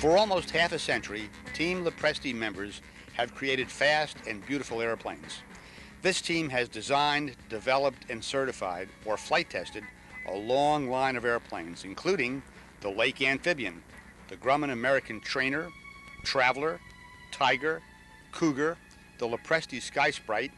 For almost half a century, Team Lopresti members have created fast and beautiful airplanes. This team has designed, developed, and certified, or flight tested, a long line of airplanes, including the Lake Amphibian, the Grumman American Trainer, Traveler, Tiger, Cougar, the Lopresti Sky Sprite,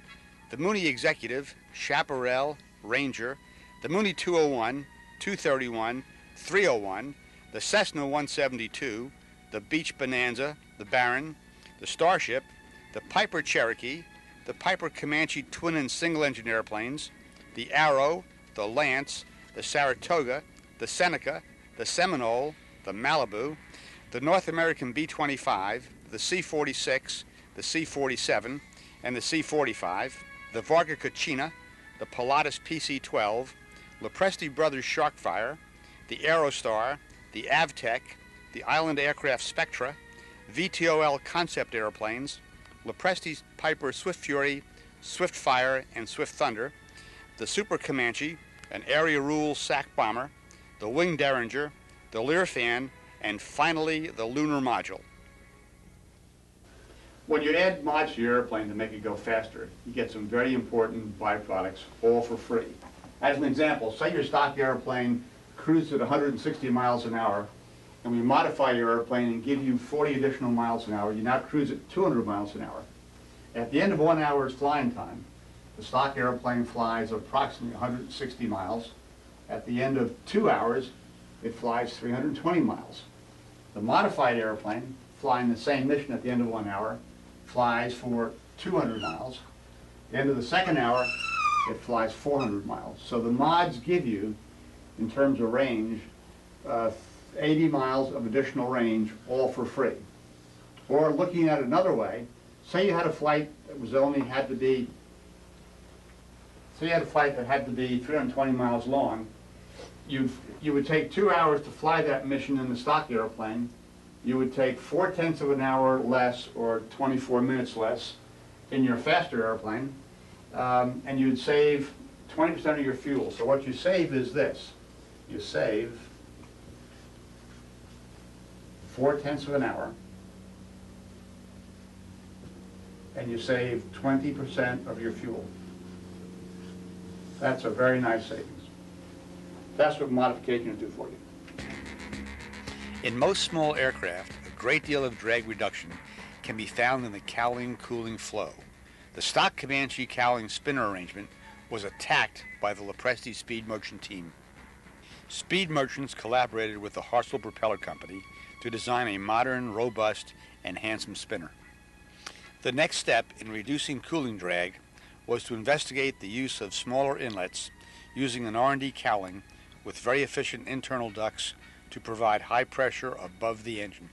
the Mooney Executive, Chaparral, Ranger, the Mooney 201, 231, 301, the Cessna 172, the Beach Bonanza, the Baron, the Starship, the Piper Cherokee, the Piper Comanche twin and single engine airplanes, the Arrow, the Lance, the Saratoga, the Seneca, the Seminole, the Malibu, the North American B-25, the C-46, the C-47, and the C-45, the Varga Cucina, the Pilatus PC-12, Lopresti Brothers Sharkfire, the Aerostar, the Avtec, the Island Aircraft Spectra, VTOL concept airplanes, Lopresti's Piper Swift Fury, Swift Fire, and Swift Thunder, the Super Comanche, an Area Rule SAC bomber, the Wing Derringer, the Learfan, and finally the Lunar Module. When you add mods to your airplane to make it go faster, you get some very important byproducts, all for free. As an example, say your stock airplane cruises at 160 miles an hour, and we modify your airplane and give you 40 additional miles an hour. You now cruise at 200 miles an hour. At the end of 1 hour's flying time, the stock airplane flies approximately 160 miles. At the end of 2 hours, it flies 320 miles. The modified airplane, flying the same mission at the end of 1 hour, flies for 200 miles. At the end of the second hour, it flies 400 miles. So the mods give you, in terms of range, 80 miles of additional range, all for free. Or looking at it another way, say you had a flight that was had to be 320 miles long. You would take 2 hours to fly that mission in the stock airplane. You would take 4/10 of an hour less, or 24 minutes less, in your faster airplane, and you'd save 20% of your fuel. So what you save is this. You save 4/10 of an hour, and you save 20% of your fuel. That's a very nice savings. That's what modifications do for you. In most small aircraft, a great deal of drag reduction can be found in the cowling cooling flow. The stock Comanche cowling spinner arrangement was attacked by the Lopresti Speed Merchant team. Speed Merchants collaborated with the Hartzell Propeller Company to design a modern, robust, and handsome spinner. The next step in reducing cooling drag was to investigate the use of smaller inlets using an R&D cowling with very efficient internal ducts to provide high pressure above the engine.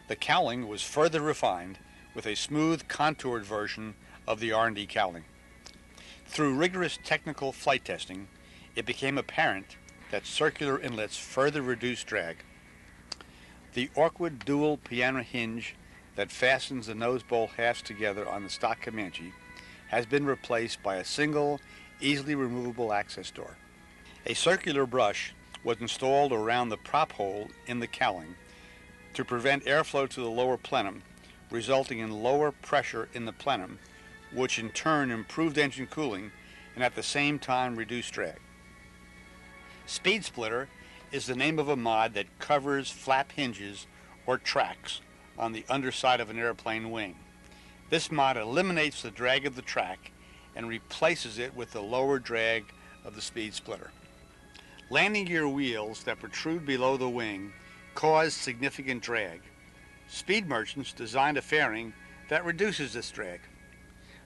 The cowling was further refined with a smooth, contoured version of the R&D cowling. Through rigorous technical flight testing, it became apparent that circular inlets further reduce drag. The awkward dual piano hinge that fastens the nose bowl halves together on the stock Comanche has been replaced by a single, easily removable access door. A circular brush was installed around the prop hole in the cowling to prevent airflow to the lower plenum, resulting in lower pressure in the plenum, which in turn improved engine cooling and at the same time reduced drag. Speed Splitter is the name of a mod that covers flap hinges or tracks on the underside of an airplane wing. This mod eliminates the drag of the track and replaces it with the lower drag of the Speed Splitter. Landing gear wheels that protrude below the wing cause significant drag. Speed Merchants designed a fairing that reduces this drag.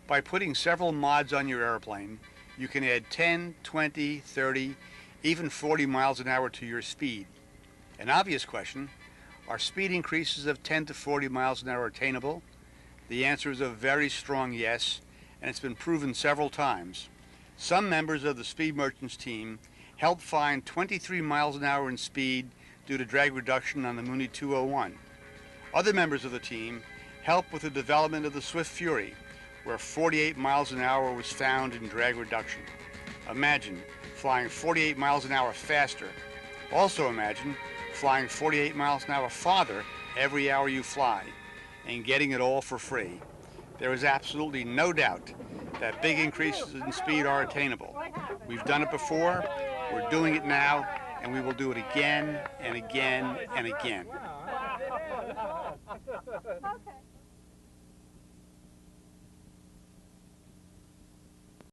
By putting several mods on your airplane, you can add 10, 20, 30, even 40 miles an hour to your speed. An obvious question, are speed increases of 10 to 40 miles an hour attainable? The answer is a very strong yes, and it's been proven several times. Some members of the Speed Merchants team helped find 23 miles an hour in speed due to drag reduction on the Mooney 201. Other members of the team helped with the development of the Swift Fury, where 48 miles an hour was found in drag reduction. Imagine flying 48 miles an hour faster. Also imagine flying 48 miles an hour farther every hour you fly and getting it all for free, there is absolutely no doubt that big increases in speed are attainable. We've done it before, we're doing it now, and we will do it again and again and again. Okay.